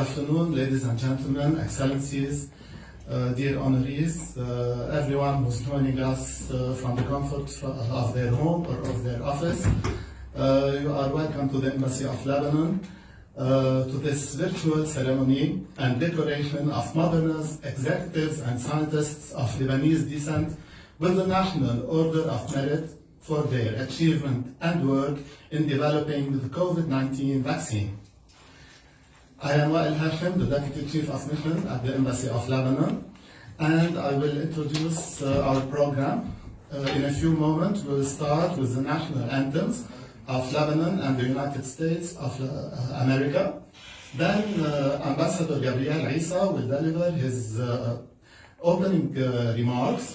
afternoon, ladies and gentlemen, excellencies, dear honorees, everyone who's joining us from the comfort of their home or of their office. You are welcome to the Embassy of Lebanon, to this virtual ceremony and decoration of Moderna's executives and scientists of Lebanese descent with the National Order of Merit for their achievement and work in developing the COVID-19 vaccine. I am Wael Hashim, the Deputy Chief of Mission at the Embassy of Lebanon, and I will introduce our program. In a few moments, we will start with the national anthems of Lebanon and the United States of America. Then Ambassador Gabriel Isa will deliver his opening remarks.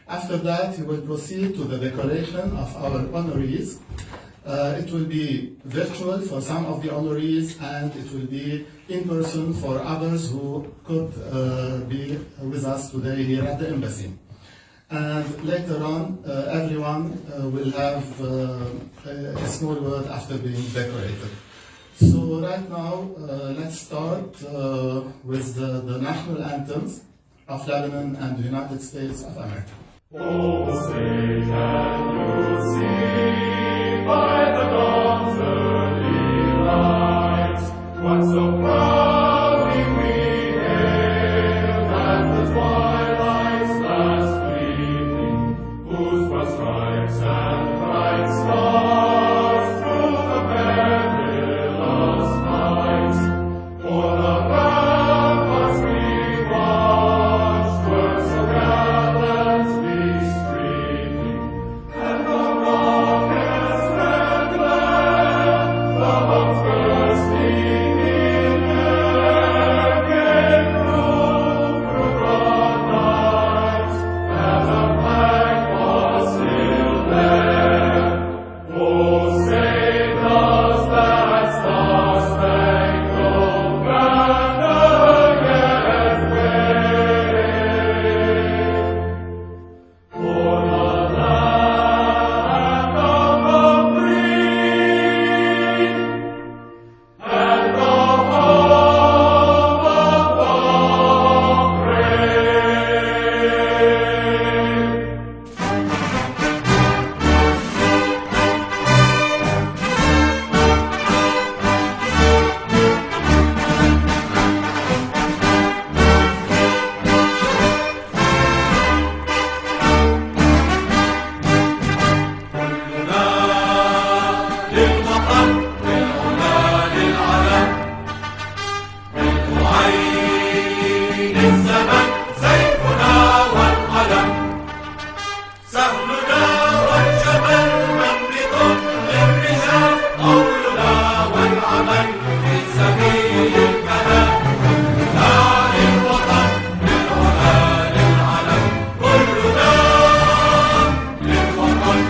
After that, he will proceed to the decoration of our honorees. It will be virtual for some of the honorees, and it will be in person for others who could be with us today here at the embassy. And later on, everyone will have a small word after being decorated. So right now, let's start with the national anthems of Lebanon and the United States of America. Oh, say can you see by the dawn's early light what so proudly we hailed at the twilight's last gleaming, whose broad stripes and bright stars through the perilous night o'er the ramparts we watched were so gallantly streaming, and the rockets red glare, the bombs bursting in air, gave proof through broad night that the flag was still there. Oh, say does that star-spangled banner yet wave? For the land of the free and the home of the brave. للوطن للعلا للعلم بالعين الزمن سيفنا والقلم سهلنا والجبل مملك للرجال قولنا والعمل في سبيل الكلام لا للوطن للعلا للعلم كلنا للوطن.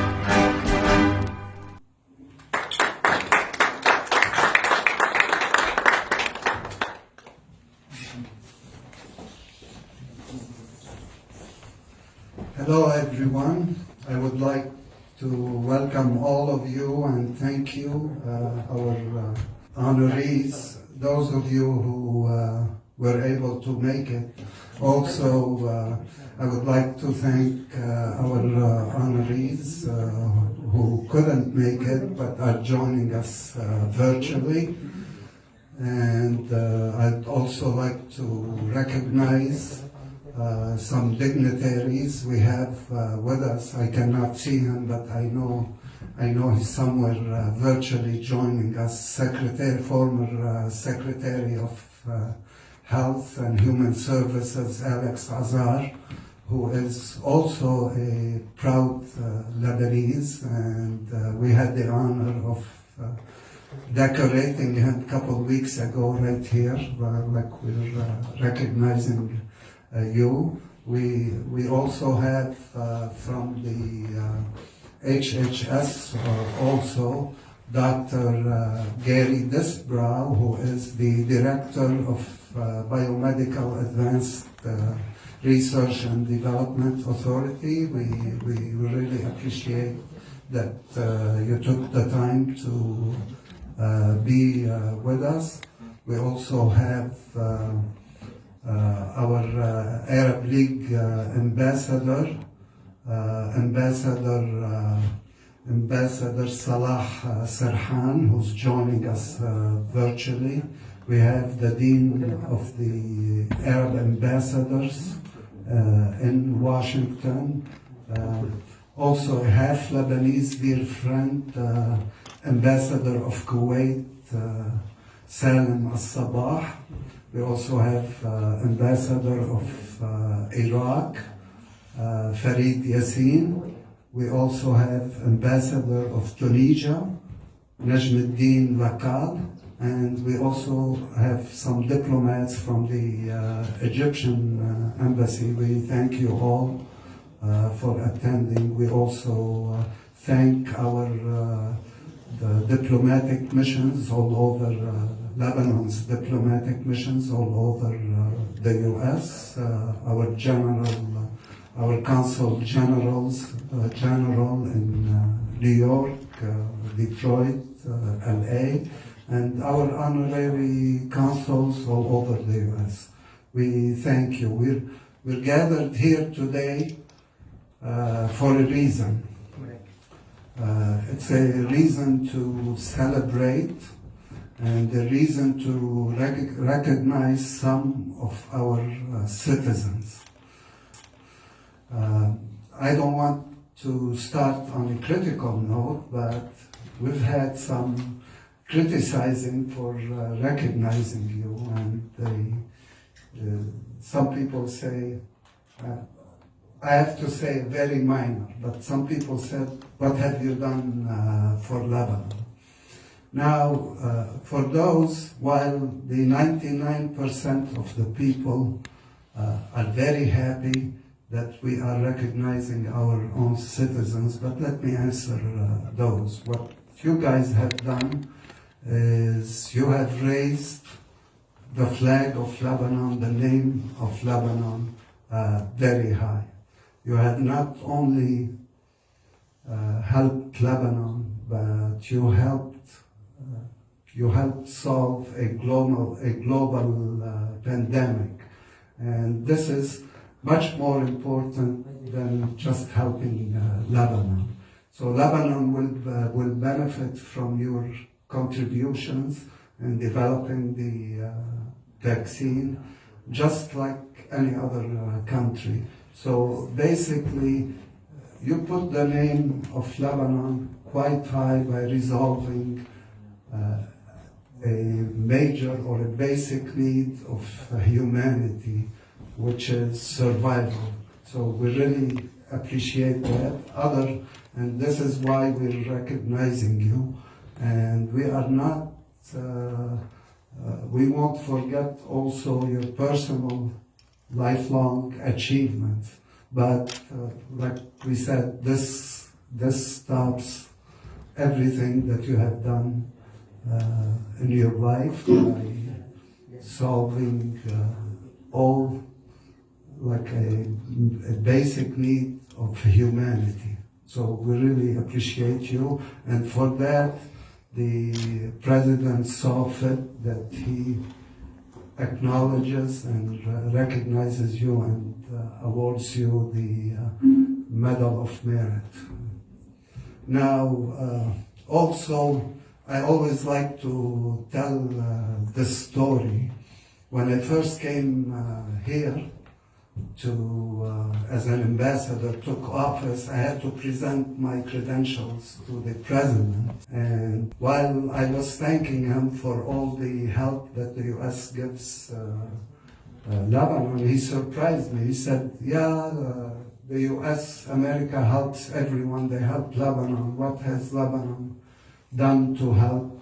Hello everyone. I would like to welcome all of you and thank you, our honorees, those of you who were able to make it. Also, I would like to thank our honorees who couldn't make it but are joining us virtually. And I'd also like to recognize some dignitaries we have with us. I cannot see him, but I know he's somewhere virtually joining us. Former Secretary of Health and Human Services, Alex Azar, who is also a proud Lebanese, and we had the honor of decorating him a couple of weeks ago right here, like we're recognizing you. We also have from the HHS also Dr. Gary Disbrow, who is the Director of Biomedical Advanced Research and Development Authority. We really appreciate that you took the time to be with us. We also have our Arab League ambassador, Ambassador Salah Serhan, who's joining us virtually. We have the Dean of the Arab Ambassadors in Washington. Also a half Lebanese dear friend, Ambassador of Kuwait, Salim Al-Sabah. We also have Ambassador of Iraq, Farid Yassin. We also have Ambassador of Tunisia, Najmuddin Lakal. And we also have some diplomats from the Egyptian embassy. We thank you all for attending. We also thank our the diplomatic missions all over Lebanon's diplomatic missions all over the U.S. Our consul generals, general in New York, Detroit, L.A., and our honorary consuls all over the U.S. We thank you. We're gathered here today for a reason. It's a reason to celebrate and a reason to recognize some of our citizens. I don't want to start on a critical note, but we've had some criticizing for recognizing you, and some people say, I have to say very minor, but some people said, what have you done for Lebanon? Now, for those, while the 99% of the people are very happy that we are recognizing our own citizens, but let me answer those. What you guys have done is you have raised the flag of Lebanon, the name of Lebanon, very high. You have not only helped Lebanon, but you helped solve a global pandemic, and this is much more important than just helping Lebanon. So Lebanon will benefit from your contributions in developing the vaccine, just like any other country. So basically, you put the name of Lebanon quite high by resolving a major or a basic need of humanity, which is survival. So we really appreciate that. And this is why we're recognizing you. And we are not, we won't forget also your personal lifelong achievements. But like we said, this stops everything that you have done in your life by solving all like a basic need of humanity. So we really appreciate you, and for that the President saw fit that he acknowledges and recognizes you and awards you the Medal of Merit. Now, also, I always like to tell this story. When I first came here as an ambassador, took office, I had to present my credentials to the president. And while I was thanking him for all the help that the U.S. gives Lebanon, he surprised me. He said, the U.S., America helps everyone, they help Lebanon. What has Lebanon done to help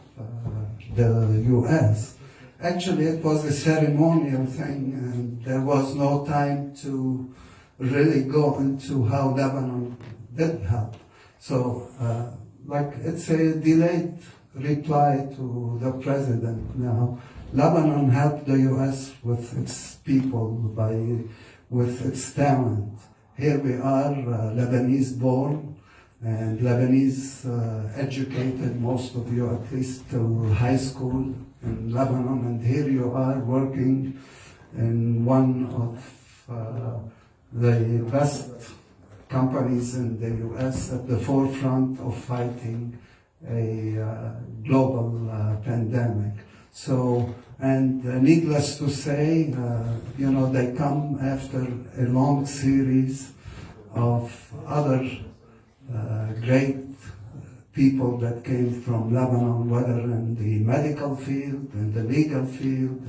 the U.S.? Actually, it was a ceremonial thing, and there was no time to really go into how Lebanon did help. So, it's a delayed reply to the president now. Lebanon helped the U.S. with its people, with its talent. Here we are, Lebanese born, and Lebanese educated, most of you at least till high school, in Lebanon, and here you are working in one of the best companies in the US at the forefront of fighting a global pandemic. So, and needless to say, they come after a long series of other great people that came from Lebanon, whether in the medical field, in the legal field,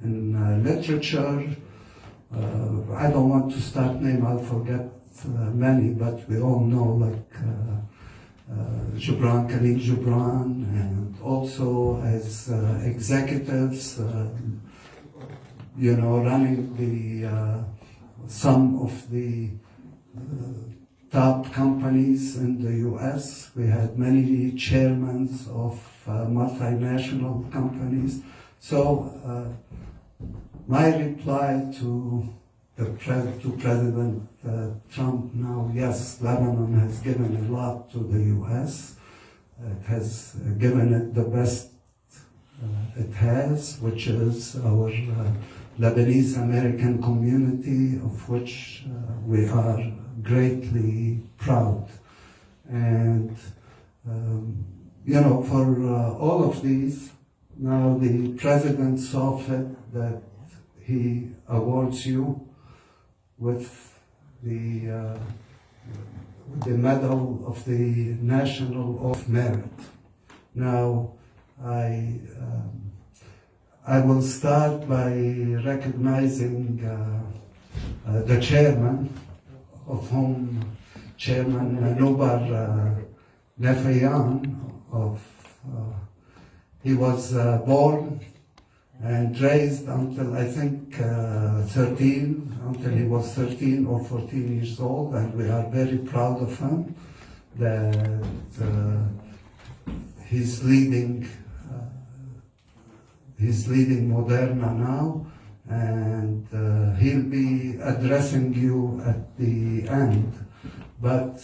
in literature. I don't want to start name, I'll forget many, but we all know, like Khalil Gibran, and also as executives, running the some of the top companies in the US. We had many chairmen of multinational companies. So my reply to President Trump now, yes, Lebanon has given a lot to the US. It has given it the best it has, which is our Lebanese American community, of which we are greatly proud. And, for all of these, now the president saw fit that he awards you with the medal of the National of Merit. Now, I will start by recognizing the chairman, of whom Chairman Nubar Nefayan, he was born and raised until I think 13, until he was 13 or 14 years old, and we are very proud of him that he's leading Moderna now, and he'll be addressing you at the end. But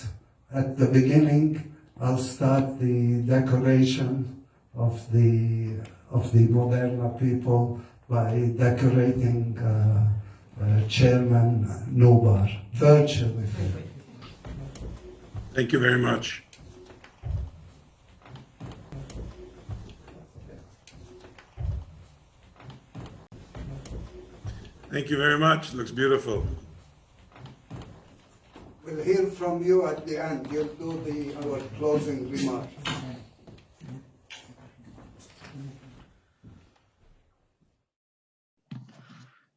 at the beginning, I'll start the decoration of the Moderna people by decorating Chairman Nubar virtually. Thank you very much. Thank you very much. Looks beautiful. We'll hear from you at the end. You'll do our closing remarks.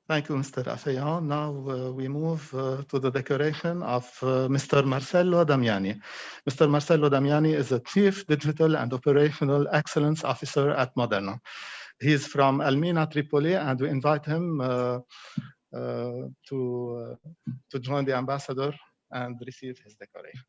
Thank you, Mr. Afeyan. Now we move to the decoration of Mr. Marcello Damiani. Mr. Marcello Damiani is the Chief Digital and Operational Excellence Officer at Moderna. He is from Elmina, Tripoli, and we invite him to join the ambassador and receive his decoration.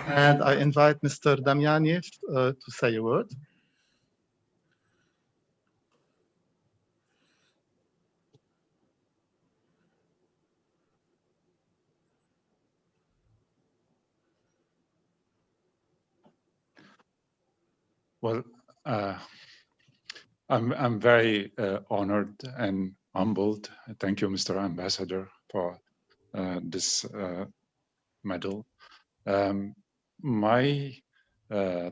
And I invite Mr. Damiani to say a word. Well, I'm very honored and humbled. Thank you, Mr. Ambassador, for this medal. My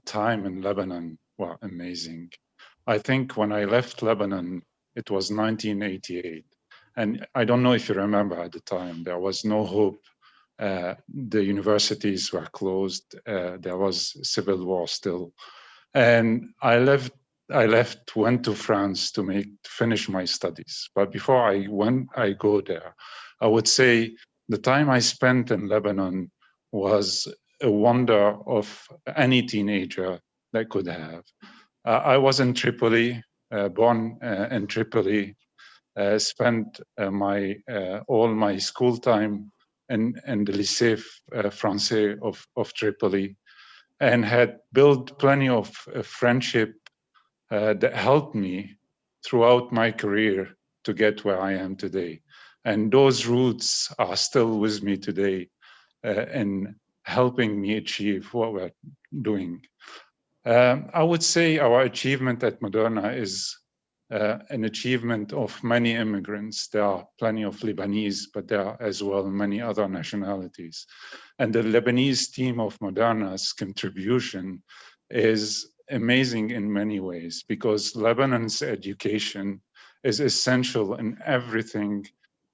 time in Lebanon was amazing. I think when I left Lebanon, it was 1988. And I don't know if you remember at the time, there was no hope. The universities were closed. There was civil war still. And I left, went to France to finish my studies. But before I go there, I would say the time I spent in Lebanon was a wonder of any teenager that could have. I was in Tripoli, born in Tripoli, spent all my school time in the Lycée Français of Tripoli, and had built plenty of friendship that helped me throughout my career to get where I am today. And those roots are still with me today in helping me achieve what we're doing. I would say our achievement at Moderna is an achievement of many immigrants. There are plenty of Lebanese, but there are as well many other nationalities. And the Lebanese team of Moderna's contribution is amazing in many ways because Lebanon's education is essential in everything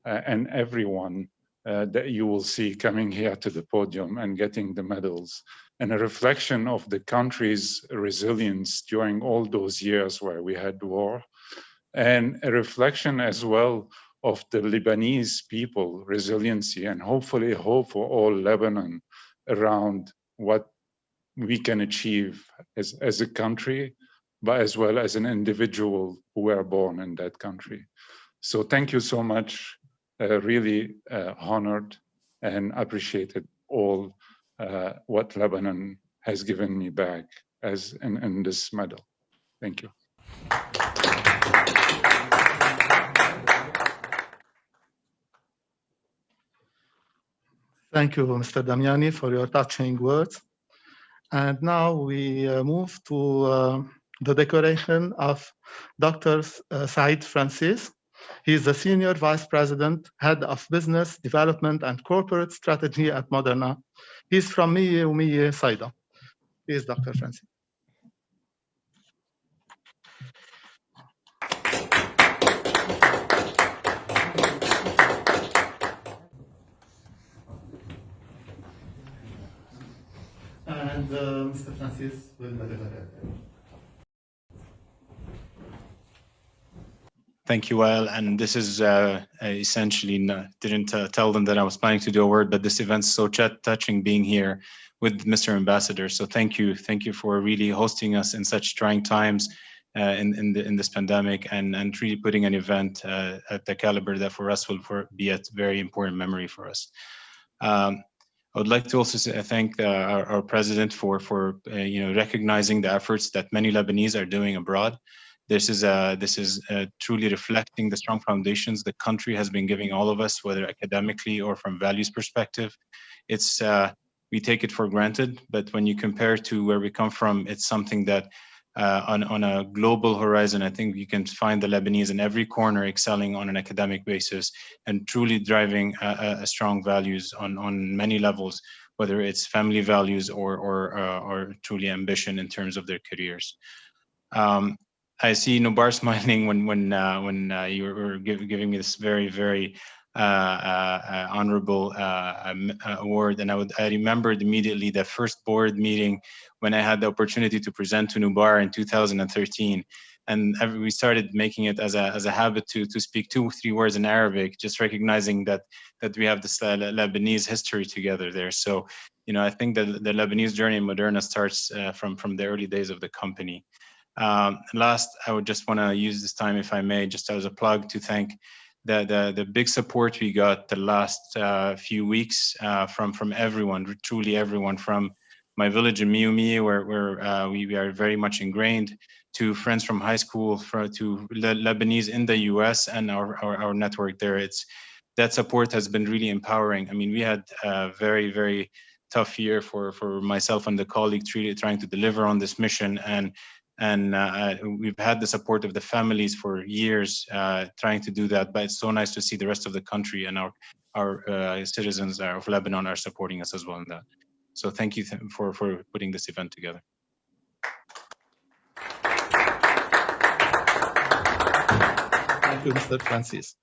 and everyone that you will see coming here to the podium and getting the medals, and a reflection of the country's resilience during all those years where we had war, and a reflection as well of the Lebanese people resiliency and hopefully hope for all Lebanon around what we can achieve as a country, but as well as an individual who were born in that country. So thank you so much. Really honored and appreciated all what Lebanon has given me back as in this medal. Thank you. Thank you, Mr. Damiani, for your touching words. And now we move to the decoration of Dr. Said Francis. He is the Senior Vice President, Head of Business Development and Corporate Strategy at Moderna. He's from Miye Umiye Saida. Please, Dr. Francis. And Mr. Francis will deliver it. Thank you, Wael. And this is essentially, didn't tell them that I was planning to do a word, but this event's so touching being here with Mr. Ambassador. So thank you for really hosting us in such trying times in this pandemic, and really putting an event at the caliber that for us will be a very important memory for us. I would like to also thank our president for recognizing the efforts that many Lebanese are doing abroad. This is truly reflecting the strong foundations the country has been giving all of us, whether academically or from values perspective. It's we take it for granted, but when you compare to where we come from, it's something that on a global horizon, I think you can find the Lebanese in every corner excelling on an academic basis and truly driving a strong values on many levels, whether it's family values or truly ambition in terms of their careers. I see Nubar smiling when you were giving me this very honorable award, and I remembered immediately the first board meeting when I had the opportunity to present to Nubar in 2013, and we started making it as a habit to speak 2 or 3 words in Arabic, just recognizing that we have this Lebanese history together there. So, I think that the Lebanese journey in Moderna starts from the early days of the company. Last, I would just want to use this time, if I may, just as a plug to thank the big support we got the last few weeks from everyone, truly everyone, from my village in Miumi, where we are very much ingrained, to friends from high school, to Lebanese in the US and our network there. That support has been really empowering. I mean, we had a very tough year for myself and the colleagues really trying to deliver on this mission, and we've had the support of the families for years trying to do that, but it's so nice to see the rest of the country and our citizens of Lebanon are supporting us as well in that. So thank you for putting this event together. Thank you, Mr. Francis.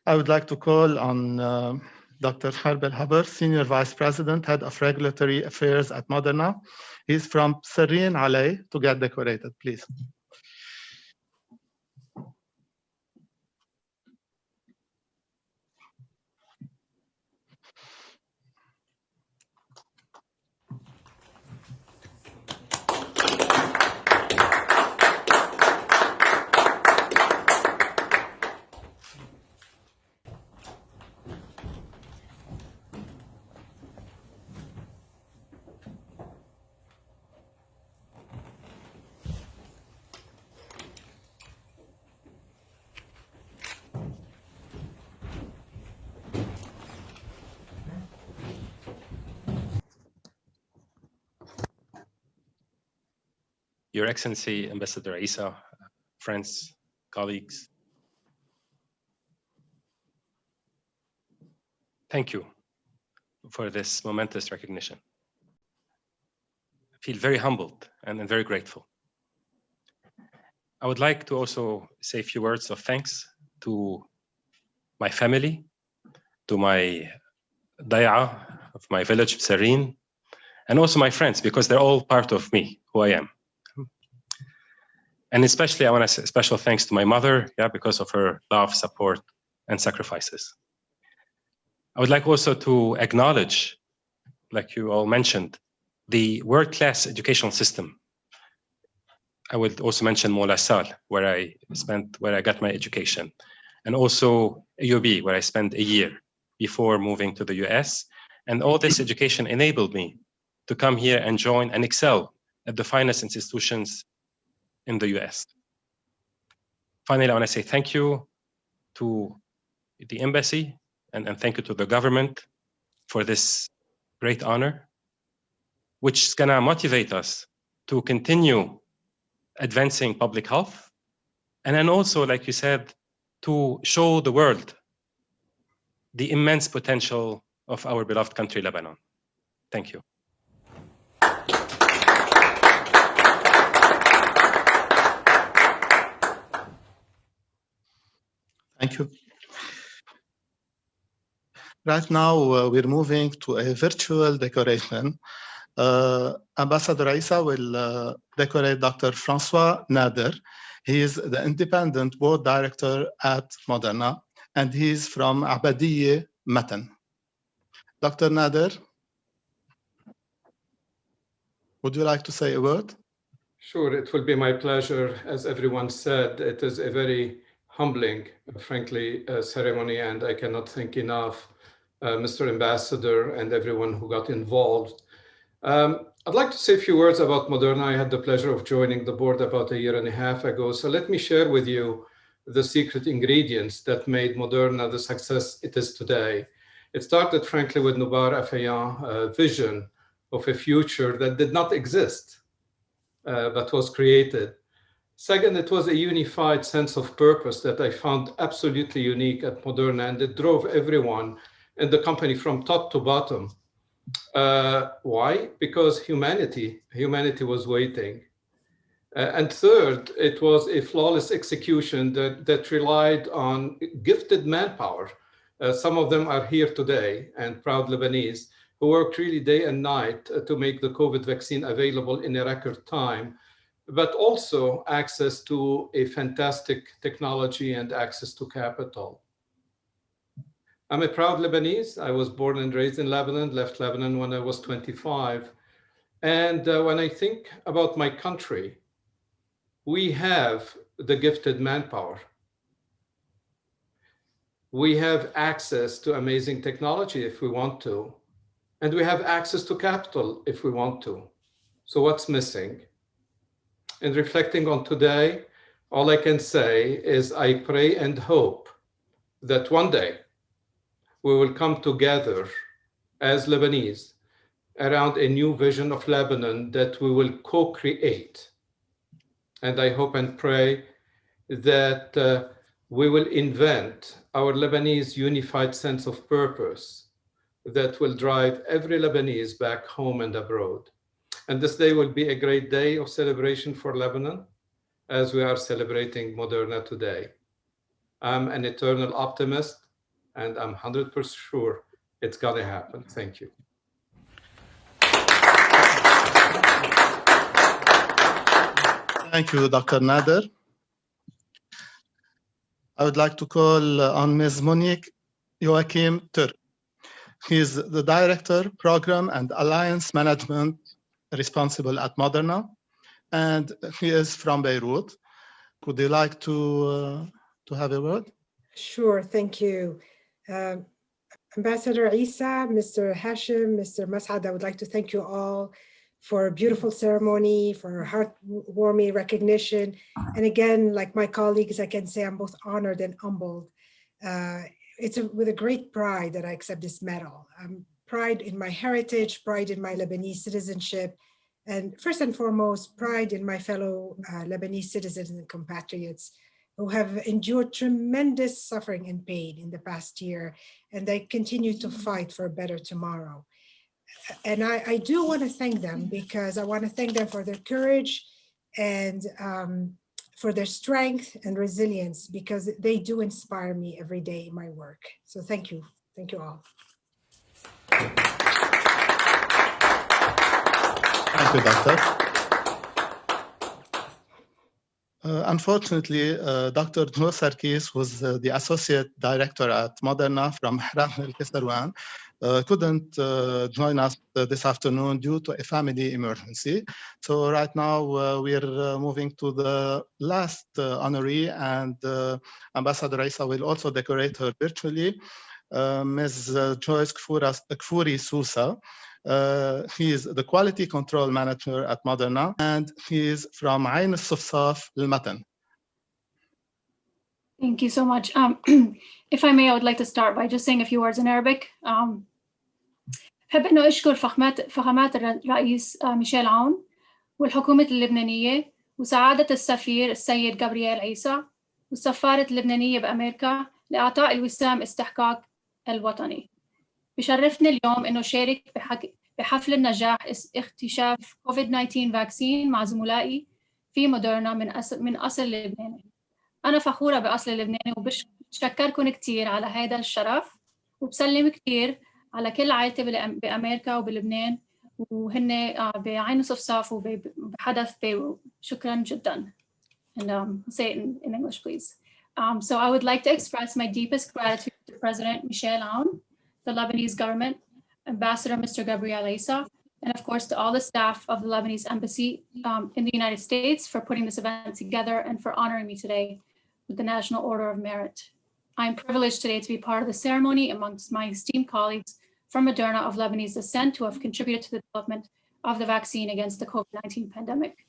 I would like to call on Dr. Harb El-Haber, Senior Vice President, Head of Regulatory Affairs at Moderna. He's from Serene Alay to get decorated, please. Your Excellency, Ambassador Isa, friends, colleagues, thank you for this momentous recognition. I feel very humbled and very grateful. I would like to also say a few words of thanks to my family, to my daya of my village, Sarin, and also my friends, because they're all part of me, who I am. And especially, I want to say special thanks to my mother, because of her love, support, and sacrifices. I would like also to acknowledge, like you all mentioned, the world-class educational system. I would also mention Mola Sal, where I got my education, and also AUB, where I spent a year before moving to the US. And all this education enabled me to come here and join and excel at the finest institutions in the US. Finally, I want to say thank you to the embassy and thank you to the government for this great honor, which is gonna motivate us to continue advancing public health. And then also, like you said, to show the world the immense potential of our beloved country, Lebanon. Thank you. Thank you. Right now, we're moving to a virtual decoration. Ambassador Isa will decorate Dr. Francois Nader. He is the independent board director at Moderna, and he's from Abadiye, Matan. Dr. Nader, would you like to say a word? Sure, it will be my pleasure. As everyone said, it is a very humbling, frankly, ceremony, and I cannot thank enough Mr. Ambassador and everyone who got involved. I'd like to say a few words about Moderna. I had the pleasure of joining the board about a year and a half ago. So let me share with you the secret ingredients that made Moderna the success it is today. It started, frankly, with Noubar Afeyan's vision of a future that did not exist, but was created. Second, it was a unified sense of purpose that I found absolutely unique at Moderna, and it drove everyone in the company from top to bottom. Why? Because humanity was waiting. And third, it was a flawless execution that relied on gifted manpower. Some of them are here today, and proud Lebanese, who worked really day and night to make the COVID vaccine available in a record time, but also access to a fantastic technology and access to capital. I'm a proud Lebanese. I was born and raised in Lebanon, left Lebanon when I was 25. And when I think about my country, we have the gifted manpower. We have access to amazing technology if we want to, and we have access to capital if we want to. So what's missing? In reflecting on today, all I can say is I pray and hope that one day we will come together as Lebanese around a new vision of Lebanon that we will co-create. And I hope and pray that we will invent our Lebanese unified sense of purpose that will drive every Lebanese back home and abroad. And this day will be a great day of celebration for Lebanon as we are celebrating Moderna today. I'm an eternal optimist, and I'm 100% sure it's gonna happen. Thank you. Thank you, Dr. Nader. I would like to call on Ms. Monique Joachim Turk. He is the Director, Program and Alliance Management responsible at Moderna, and he is from Beirut. Would you like to have a word? Sure, thank you. Ambassador Isa, Mr. Hashim, Mr. Mas'ad, I would like to thank you all for a beautiful ceremony, for heartwarming recognition. And again, like my colleagues, I can say I'm both honored and humbled. It's with a great pride that I accept this medal. Pride in my heritage, pride in my Lebanese citizenship, And first and foremost, pride in my fellow Lebanese citizens and compatriots who have endured tremendous suffering and pain in the past year, and they continue to fight for a better tomorrow. And I do want to thank them, because I want to thank them for their courage and for their strength and resilience, because they do inspire me every day in my work. So thank you. Thank you all. Thank you, Doctor. Unfortunately, Dr. Joe Sarkis, who's the Associate Director at Moderna from Hram El Kesarwan, couldn't join us this afternoon due to a family emergency. So right now we're moving to the last honoree, and Ambassador Isa will also decorate her virtually. Ms. Joyce Kfouri Sousa. He is the Quality Control Manager at Moderna, and he is from Ain al-Safsaf, Al-Matan. Thank you so much. If I may, I would like to start by just saying a few words in Arabic. بحب إنه أشكر فخامات الرئيس ميشيل عون والحكومة اللبنانية وسعادة السفير السيد جابرييل عيسى والسفارة اللبنانية بأمريكا لإعطاء الوسام استحقاق الوطني. بشرفني اليوم إنه شارك بحفل النجاح اكتشاف كوفيد-19 فاكسين مع زملائي في موديرنا من أصل لبناني. أنا فخورة بأصل لبناني وبشكركم كتير على هذا الشرف، وبسلم كتير على كل عائلتي بأمريكا وبلبنان وهن بعين صفصاف وبحدث بيروت. شكرا جدا. And say it in English, please. So I would like to express my deepest gratitude to President Michel Aoun, the Lebanese government, Ambassador Mr. Gabriel Issa, and of course to all the staff of the Lebanese Embassy in the United States for putting this event together and for honoring me today with the National Order of Merit. I am privileged today to be part of the ceremony amongst my esteemed colleagues from Moderna of Lebanese descent who have contributed to the development of the vaccine against the COVID-19 pandemic.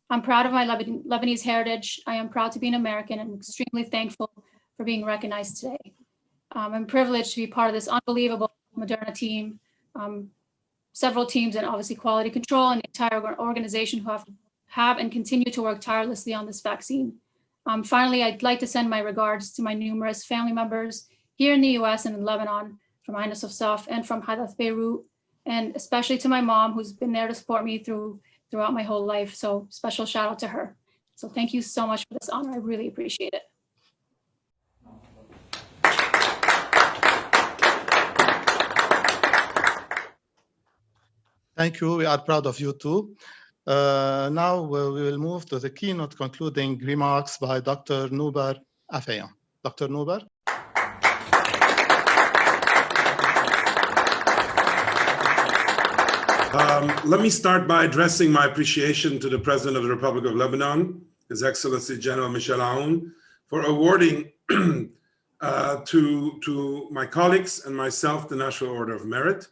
I'm proud of my Lebanese heritage. I am proud to be an American and extremely thankful for being recognized today. I'm privileged to be part of this unbelievable Moderna team, several teams, and obviously quality control and the entire organization who have and continue to work tirelessly on this vaccine. Finally, I'd like to send my regards to my numerous family members here in the US and in Lebanon, from Ain al-Safsaf and from Hadath Beirut, and especially to my mom, who's been there to support me throughout my whole life. So special shout out to her. So thank you so much for this honor. I really appreciate it. Thank you. We are proud of you too. Now we will move to the keynote concluding remarks by Dr. Noubar Afeyan. Dr. Noubar. Let me start by addressing my appreciation to the President of the Republic of Lebanon, His Excellency General Michel Aoun, for awarding to my colleagues and myself the National Order of Merit.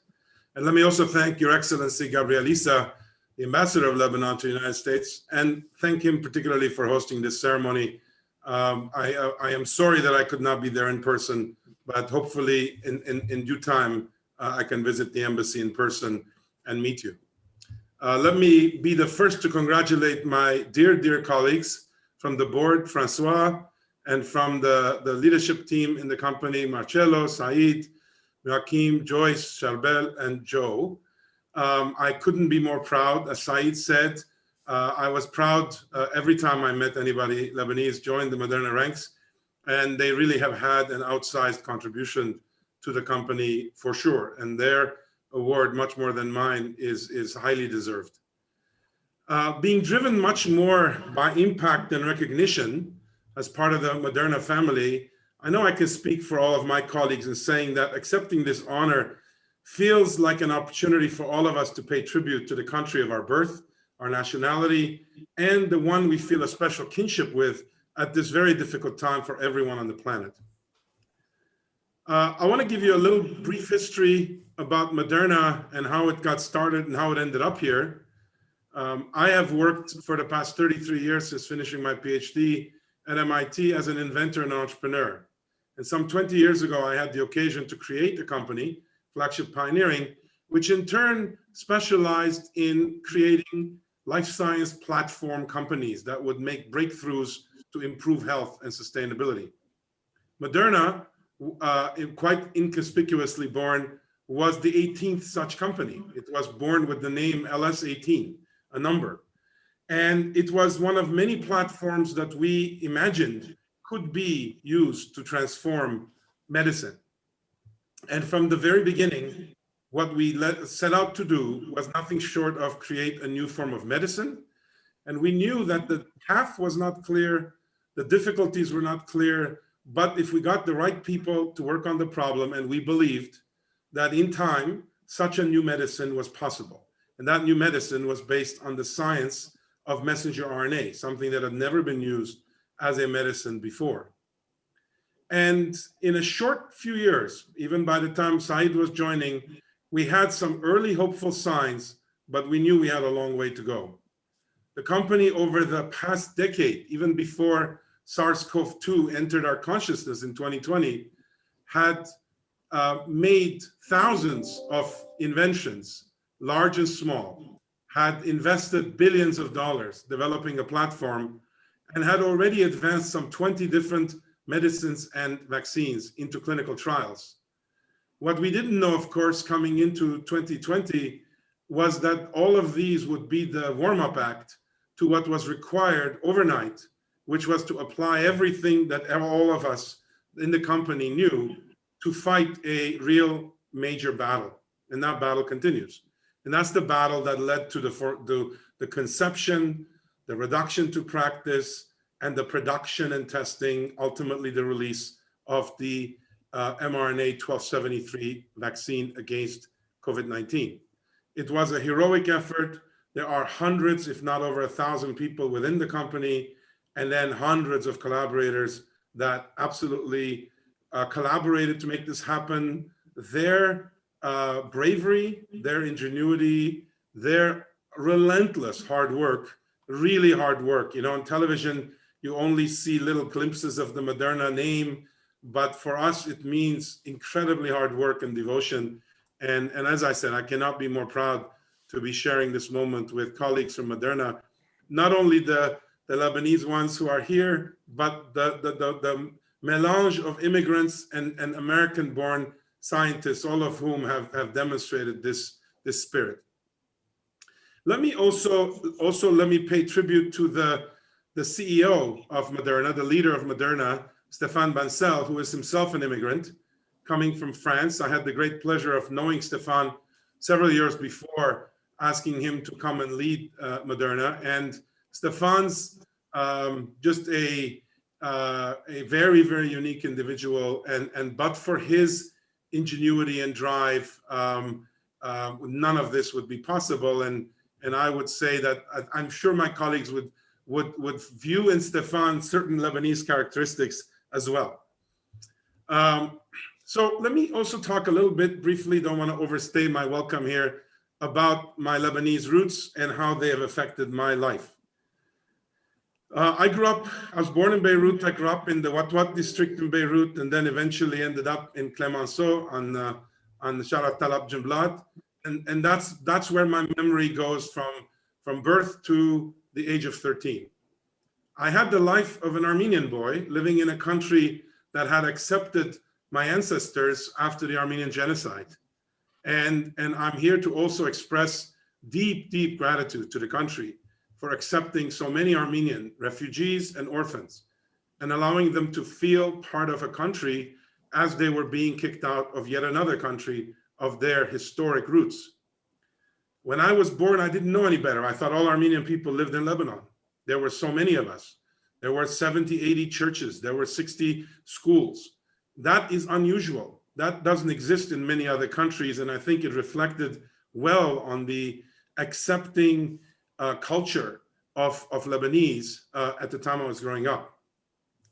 And let me also thank Your Excellency Gabriel Issa, the Ambassador of Lebanon to the United States, and thank him particularly for hosting this ceremony. I am sorry that I could not be there in person, but hopefully in due time, I can visit the embassy in person and meet you. Let me be the first to congratulate my dear colleagues from the board, Francois, and from the leadership team in the company, Marcello, Said, Joachim, Joyce, Charbel, and Joe. I couldn't be more proud. As Said said, I was proud every time I met anybody Lebanese join the Moderna ranks, and they really have had an outsized contribution to the company for sure. And their award, much more than mine, is highly deserved. Being driven much more by impact and recognition as part of the Moderna family, I know I can speak for all of my colleagues in saying that accepting this honor feels like an opportunity for all of us to pay tribute to the country of our birth, our nationality, and the one we feel a special kinship with at this very difficult time for everyone on the planet. I want to give you a little brief history about Moderna and how it got started and how it ended up here. I have worked for the past 33 years since finishing my PhD at MIT as an inventor and entrepreneur. And some 20 years ago, I had the occasion to create a company, Flagship Pioneering, which in turn specialized in creating life science platform companies that would make breakthroughs to improve health and sustainability. Moderna, quite inconspicuously born, was the 18th such company. It was born with the name LS18, a number. And it was one of many platforms that we imagined could be used to transform medicine. And from the very beginning, what we set out to do was nothing short of create a new form of medicine. And we knew that the path was not clear, the difficulties were not clear, but if we got the right people to work on the problem, and we believed that in time, such a new medicine was possible. And that new medicine was based on the science of messenger RNA, something that had never been used as a medicine before. And in a short few years, even by the time Said was joining, we had some early hopeful signs, but we knew we had a long way to go. The company over the past decade, even before SARS-CoV-2 entered our consciousness in 2020, had made thousands of inventions, large and small, had invested billions of dollars developing a platform, and had already advanced some 20 different medicines and vaccines into clinical trials. What we didn't know, of course, coming into 2020 was that all of these would be the warm-up act to what was required overnight, which was to apply everything that all of us in the company knew to fight a real major battle. And that battle continues. And that's the battle that led to the conception, the reduction to practice, and the production and testing, ultimately the release of the mRNA 1273 vaccine against COVID-19. It was a heroic effort. There are hundreds, if not over 1,000 people within the company, and then hundreds of collaborators that absolutely collaborated to make this happen. Their bravery, their ingenuity, their relentless hard work, really hard work. You know, on television, you only see little glimpses of the Moderna name, but for us, it means incredibly hard work and devotion. And as I said, I cannot be more proud to be sharing this moment with colleagues from Moderna, not only the Lebanese ones who are here, but the melange of immigrants and American-born scientists, all of whom have demonstrated this spirit. Let me also let me pay tribute to the CEO of Moderna, the leader of Moderna, Stéphane Bancel, who is himself an immigrant coming from France. I had the great pleasure of knowing Stéphane several years before, asking him to come and lead Moderna. And Stéphane's just a very, very unique individual. And but for his ingenuity and drive, none of this would be possible. And I would say that I'm sure my colleagues would view in Stéphane certain Lebanese characteristics as well. So let me also talk a little bit briefly, don't want to overstay my welcome here, about my Lebanese roots and how they have affected my life. I was born in Beirut. I grew up in the Watwat district in Beirut, and then eventually ended up in Clemenceau on Sharat Talab Jumblat. And that's where my memory goes from birth to the age of 13. I had the life of an Armenian boy living in a country that had accepted my ancestors after the Armenian genocide. And I'm here to also express deep, deep gratitude to the country for accepting so many Armenian refugees and orphans and allowing them to feel part of a country as they were being kicked out of yet another country of their historic roots. When I was born, I didn't know any better. I thought all Armenian people lived in Lebanon. There were so many of us. There were 70, 80 churches. There were 60 schools. That is unusual. That doesn't exist in many other countries. And I think it reflected well on the accepting culture of Lebanese at the time I was growing up.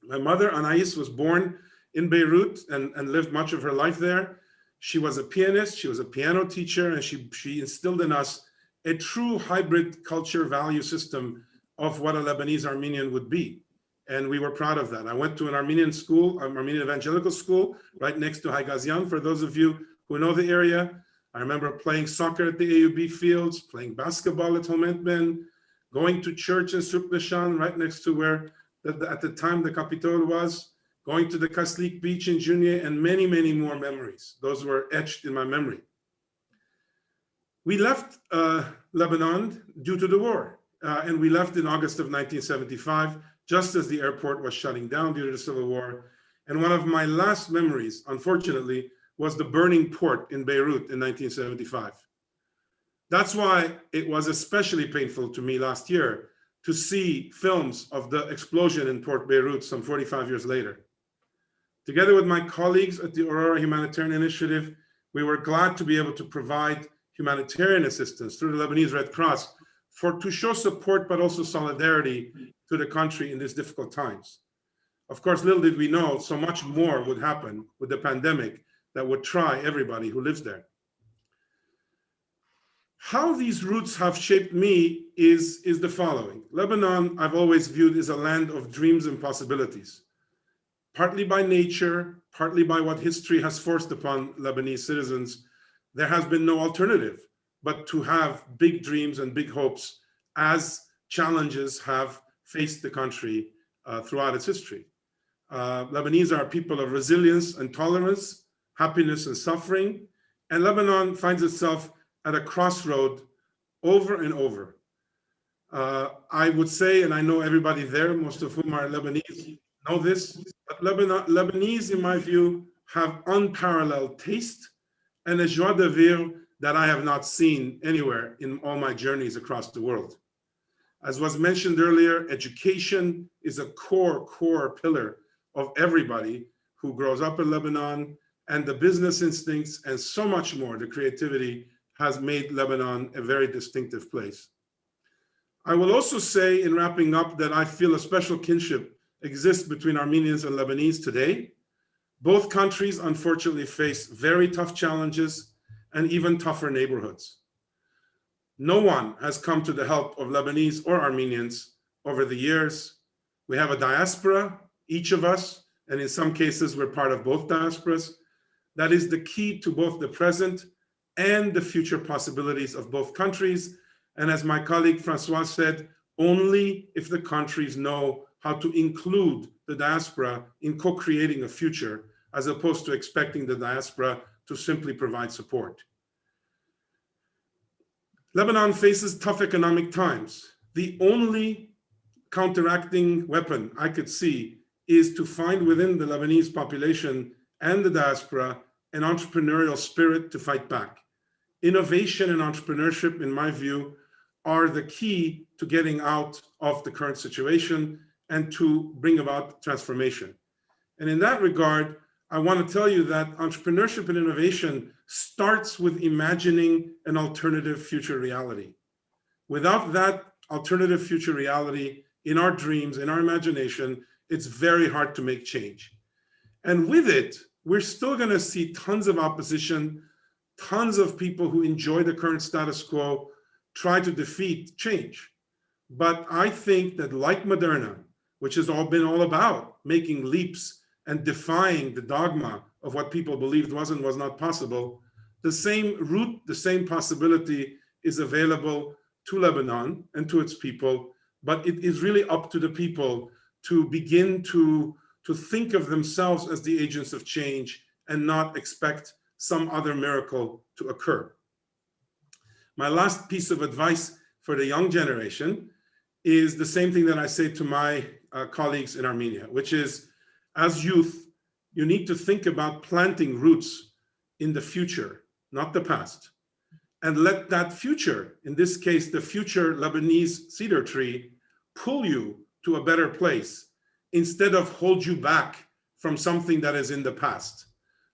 My mother, Anais, was born in Beirut and lived much of her life there. She was a pianist, she was a piano teacher, and she instilled in us a true hybrid culture value system of what a Lebanese Armenian would be. And we were proud of that. I went to an Armenian school, an Armenian evangelical school, right next to Haigazian, for those of you who know the area. I remember playing soccer at the AUB fields, playing basketball at Hometben, going to church in Souk Lishan, right next to where at the time the Capitol was, going to the Kaslik beach in Junia, and many, many more memories. Those were etched in my memory. We left Lebanon due to the war, and we left in August of 1975, just as the airport was shutting down due to the civil war. And one of my last memories, unfortunately, was the burning port in Beirut in 1975. That's why it was especially painful to me last year to see films of the explosion in Port Beirut some 45 years later. Together with my colleagues at the Aurora Humanitarian Initiative, we were glad to be able to provide humanitarian assistance through the Lebanese Red Cross to show support, but also solidarity to the country in these difficult times. Of course, little did we know, so much more would happen with the pandemic that would try everybody who lives there. How these roots have shaped me is the following. Lebanon, I've always viewed as a land of dreams and possibilities, partly by nature, partly by what history has forced upon Lebanese citizens. There has been no alternative but to have big dreams and big hopes as challenges have faced the country throughout its history. Lebanese are a people of resilience and tolerance, happiness and suffering, and Lebanon finds itself at a crossroad over and over. I would say, and I know everybody there, most of whom are Lebanese, know this, but Lebanese, in my view, have unparalleled taste and a joie de vivre that I have not seen anywhere in all my journeys across the world. As was mentioned earlier, education is a core pillar of everybody who grows up in Lebanon, and the business instincts and so much more, the creativity, has made Lebanon a very distinctive place. I will also say, in wrapping up, that I feel a special kinship exists between Armenians and Lebanese today. Both countries, unfortunately, face very tough challenges and even tougher neighborhoods. No one has come to the help of Lebanese or Armenians over the years. We have a diaspora, each of us, and in some cases, we're part of both diasporas. That is the key to both the present and the future possibilities of both countries. And as my colleague Francois said, only if the countries know how to include the diaspora in co-creating a future, as opposed to expecting the diaspora to simply provide support. Lebanon faces tough economic times. The only counteracting weapon I could see is to find within the Lebanese population and the diaspora an entrepreneurial spirit to fight back. Innovation and entrepreneurship, in my view, are the key to getting out of the current situation and to bring about transformation. And in that regard, I want to tell you that entrepreneurship and innovation starts with imagining an alternative future reality. Without that alternative future reality in our dreams, in our imagination, it's very hard to make change. And with it, we're still going to see tons of opposition, tons of people who enjoy the current status quo try to defeat change. But I think that, like Moderna, which has been all about making leaps and defying the dogma of what people believed was and was not possible, the same route, the same possibility is available to Lebanon and to its people, but it is really up to the people to begin to think of themselves as the agents of change and not expect some other miracle to occur. My last piece of advice for the young generation is the same thing that I say to my colleagues in Armenia, which is, as youth, you need to think about planting roots in the future, not the past, and let that future, in this case, the future Lebanese cedar tree, pull you to a better place instead of hold you back from something that is in the past.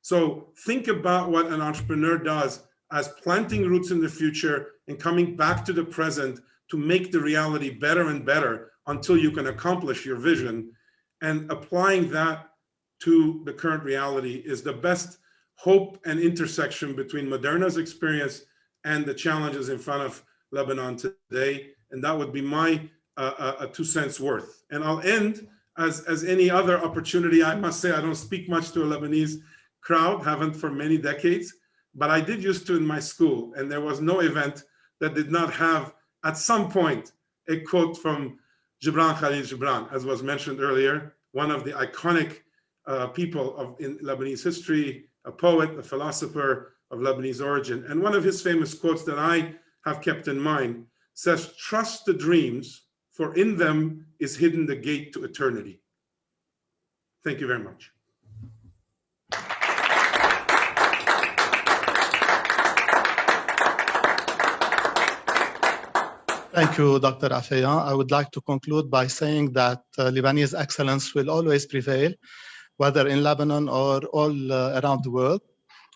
So think about what an entrepreneur does as planting roots in the future and coming back to the present to make the reality better and better until you can accomplish your vision. And applying that to the current reality is the best hope and intersection between Moderna's experience and the challenges in front of Lebanon today. And that would be my 2 cents worth. And I'll end as any other opportunity. I must say, I don't speak much to a Lebanese crowd, haven't for many decades, but I did used to in my school, and there was no event that did not have, at some point, a quote from Gibran Khalil Gibran, as was mentioned earlier, one of the iconic people in Lebanese history, a poet, a philosopher of Lebanese origin. And one of his famous quotes that I have kept in mind says, "Trust the dreams, for in them is hidden the gate to eternity." Thank you very much. Thank you, Dr. Afeyan. I would like to conclude by saying that Lebanese excellence will always prevail, whether in Lebanon or all around the world.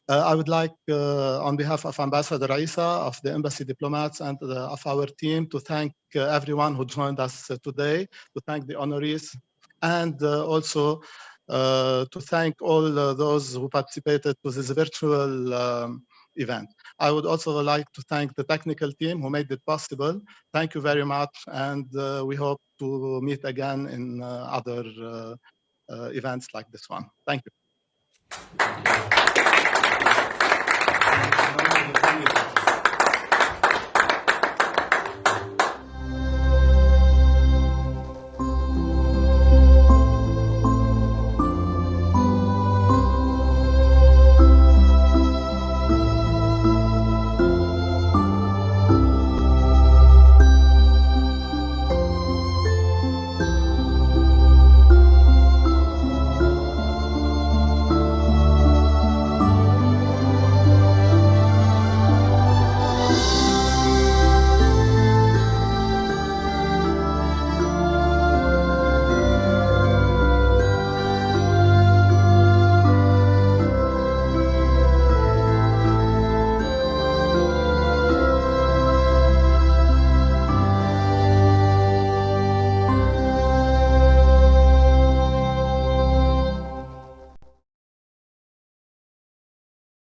I would like, on behalf of Ambassador Isa, of the embassy diplomats, and of our team, to thank everyone who joined us today, to thank the honorees, and also to thank all those who participated to this virtual event. I would also like to thank the technical team who made it possible. Thank you very much, and we hope to meet again in other events like this one. Thank you.